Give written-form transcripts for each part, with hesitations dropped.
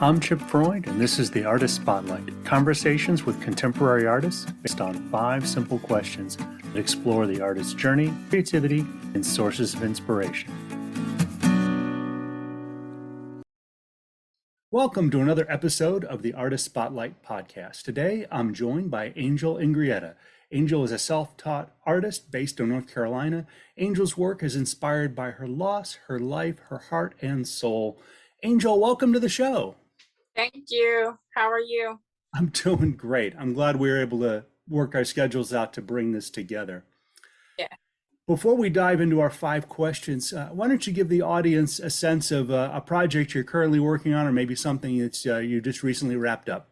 I'm Chip Freud, and this is the Artist Spotlight, conversations with contemporary artists based on 5 simple questions that explore the artist's journey, creativity, and sources of inspiration. Welcome to another episode of the Artist Spotlight podcast. Today, I'm joined by Angel Ingrietta. Angel is a self-taught artist based in North Carolina. Angel's work is inspired by her loss, her life, her heart, and soul. Angel, welcome to the show. Thank you. How are you? I'm doing great. I'm glad we were able to work our schedules out to bring this together. Yeah. Before we dive into our 5 questions, why don't you give the audience a sense of a project you're currently working on, or maybe something that's you just recently wrapped up?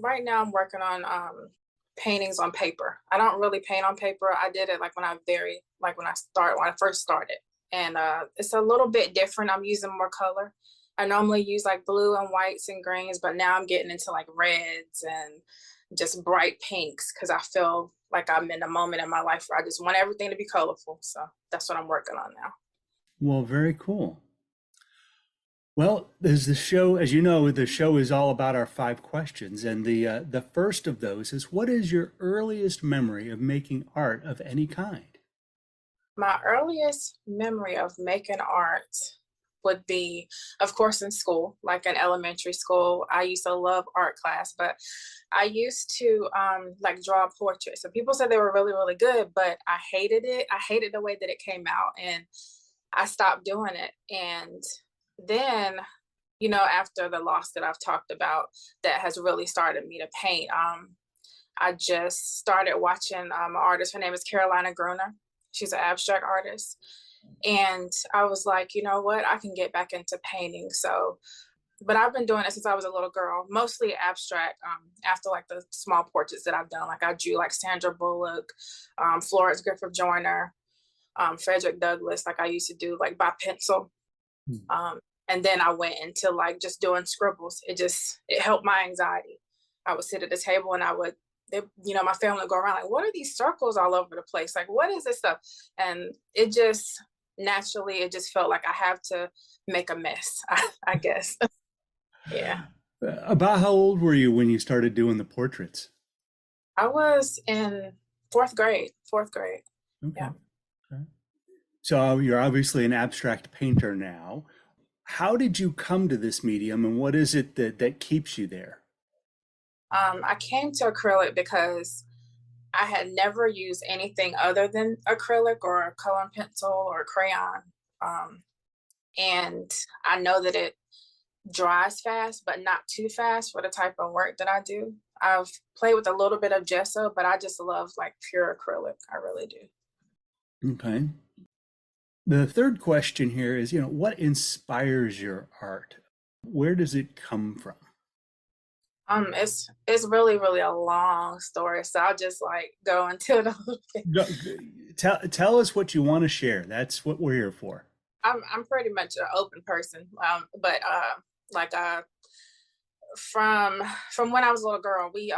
Right now I'm working on paintings on paper. I don't really paint on paper. I did it when I first started. And it's a little bit different. I'm using more color. I normally use blue and whites and greens, but now I'm getting into reds and just bright pinks because I feel like I'm in a moment in my life where I just want everything to be colorful. So that's what I'm working on now. Well, very cool. Well, as the show, as you know, the show is all about our 5 questions. And the first of those is, what is your earliest memory of making art of any kind? My earliest memory of making art would be, of course, in school, like in elementary school. I used to love art class, but I used to draw portraits. So people said they were really, really good, but I hated it. I hated the way that it came out, and I stopped doing it. And then, after the loss that I've talked about, that has really started me to paint. I just started watching an artist. Her name is Carolina Gruner. She's an abstract artist. And I was like, you know what, I can get back into painting. But I've been doing it since I was a little girl, mostly abstract. After the small portraits that I've done, I drew Sandra Bullock, Florence Griffith Joyner, Frederick Douglass. I used to do by pencil. And then I went into just doing scribbles. It helped my anxiety. I would sit at the table and my family would go around what are these circles all over the place? What is this stuff? And it just naturally, it just felt like I have to make a mess, I guess. Yeah. About how old were you when you started doing the portraits? I was in 4th grade. Okay. Yeah. Okay. So you're obviously an abstract painter now. How did you come to this medium, and what is it that keeps you there? I came to acrylic because I had never used anything other than acrylic or a coloring pencil or a crayon. And I know that it dries fast, but not too fast for the type of work that I do. I've played with a little bit of gesso, but I just love pure acrylic. I really do. Okay. The third question here is, what inspires your art? Where does it come from? It's really, really a long story, so I'll just go into it a little bit. Tell us what you want to share. That's what we're here for. I'm pretty much an open person, but from when I was a little girl, we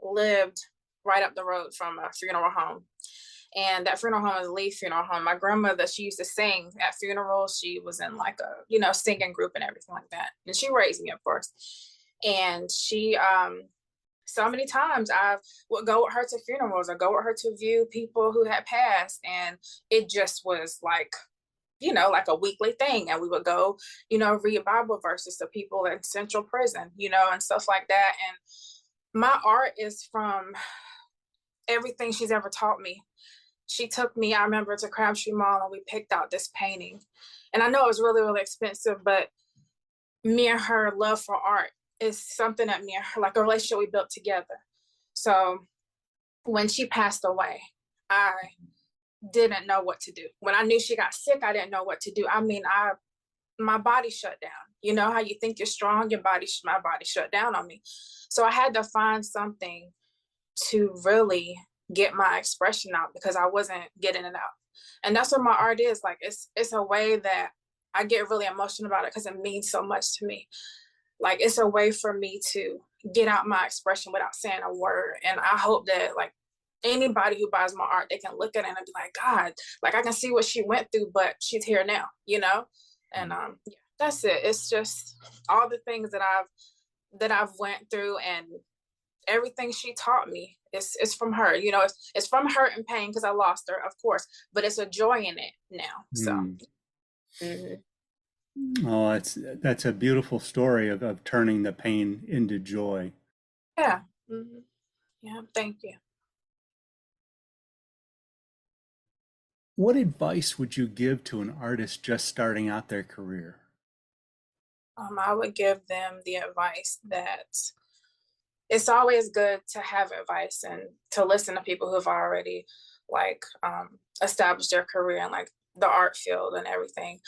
lived right up the road from a funeral home, and that funeral home is a Lee Funeral Home. My grandmother, she used to sing at funerals. She was in a singing group and everything like that, and she raised me, of course. And she, so many times I would go with her to funerals or go with her to view people who had passed. And it just was a weekly thing. And we would go, read Bible verses to people in Central Prison, and stuff like that. And my art is from everything she's ever taught me. She took me, I remember, to Crabtree Mall, and we picked out this painting. And I know it was really, really expensive, but me and her love for art is something that me and her, a relationship we built together. So when she passed away, I didn't know what to do. When I knew she got sick, I didn't know what to do. I mean, my body shut down. You know how you think you're strong, my body shut down on me. So I had to find something to really get my expression out because I wasn't getting it out. And that's what my art is. It's a way that I get really emotional about it because it means so much to me. It's a way for me to get out my expression without saying a word. And I hope that anybody who buys my art, they can look at it and be like, God, I can see what she went through, but she's here now, And yeah, that's it. It's just all the things that I've went through, and everything she taught me. It's from her. You know, it's from hurt and pain because I lost her, of course, but it's a joy in it now. So. Mm. Mhm. Oh, that's a beautiful story of turning the pain into joy. Yeah. Yeah. Thank you. What advice would you give to an artist just starting out their career? I would give them the advice that it's always good to have advice and to listen to people who've already like established their career in like the art field and everything.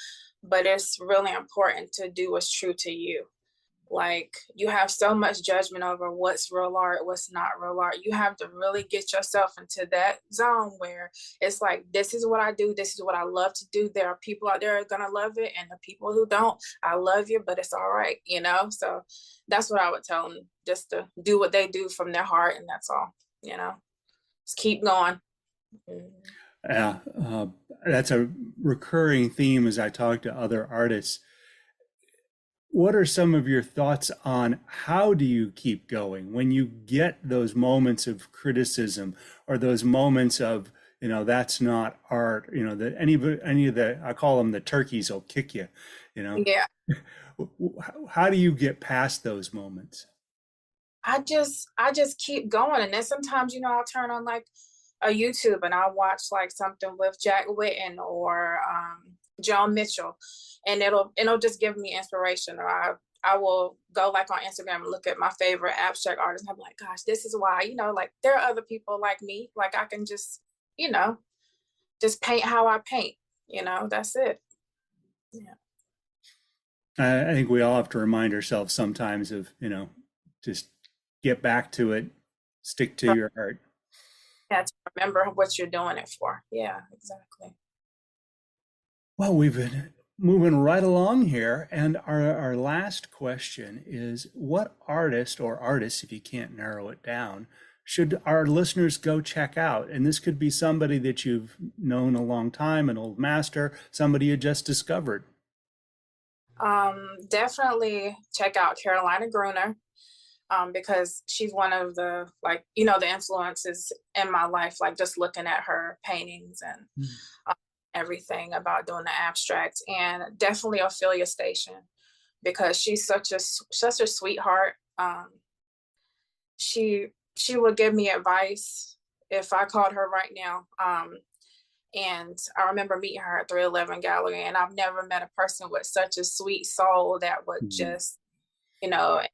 But it's really important to do what's true to you. Like, you have so much judgment over what's real art, what's not real art. You have to really get yourself into that zone where it's like, this is what I do, this is what I love to do. There are people out there who are gonna love it, and the people who don't, I love you, but it's all right, you know? So that's what I would tell them, just to do what they do from their heart, and that's all, you know? Just keep going. Yeah, that's a recurring theme as I talk to other artists. What are some of your thoughts on how do you keep going when you get those moments of criticism or those moments of, that's not art, that any of the, I call them the turkeys will kick you, Yeah. How do you get past those moments? I just keep going. And then sometimes, I'll turn on like a YouTube and I'll watch like something with Jack Whitten or John Mitchell, and it'll just give me inspiration. Or I will go like on Instagram and look at my favorite abstract artists, and I'm like, gosh, this is why, like there are other people like me. Like I can just, just paint how I paint, that's it. Yeah. I think we all have to remind ourselves sometimes of, just get back to it, stick to your art. Yeah, to remember what you're doing it for. Yeah, exactly. Well, we've been moving right along here, and our last question is, what artist or artists, if you can't narrow it down, should our listeners go check out? And this could be somebody that you've known a long time, an old master, somebody you just discovered. Definitely check out Carolina Gruner. Because she's one of the, like, the influences in my life, like just looking at her paintings and everything about doing the abstract. And definitely Ophelia Station, because she's such a sweetheart. She would give me advice if I called her right now. And I remember meeting her at 311 Gallery, and I've never met a person with such a sweet soul that would just,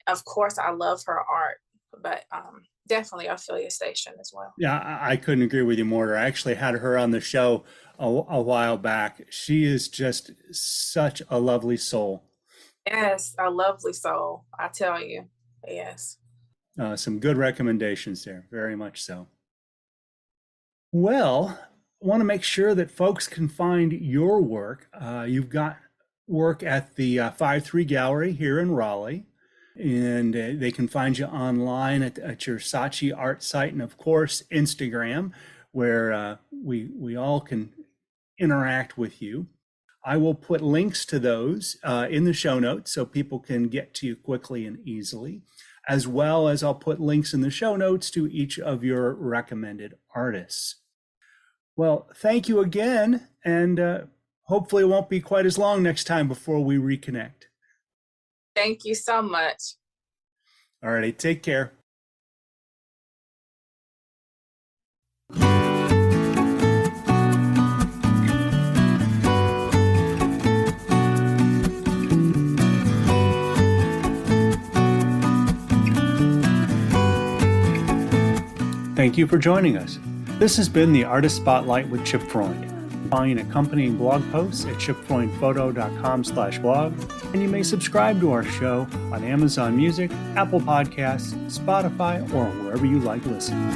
of course I love her art, but definitely Ophelia Station as well. Yeah, I couldn't agree with you more. I actually had her on the show a while back. She is just such a lovely soul. Yes, a lovely soul, I tell you. Yes. Some good recommendations there, very much so. Well, I want to make sure that folks can find your work. You've got work at the 5-3 Gallery here in Raleigh, and they can find you online at your Saatchi art site, and of course Instagram, where we all can interact with you. I will put links to those in the show notes so people can get to you quickly and easily, as well as I'll put links in the show notes to each of your recommended artists. Well, thank you again, and hopefully it won't be quite as long next time before we reconnect. Thank you so much. All righty, take care. Thank you for joining us. This has been the Artist Spotlight with Chip Freund. Find accompanying blog posts at chipfreundphoto.com/blog, and you may subscribe to our show on Amazon Music, Apple Podcasts, Spotify, or wherever you like listening.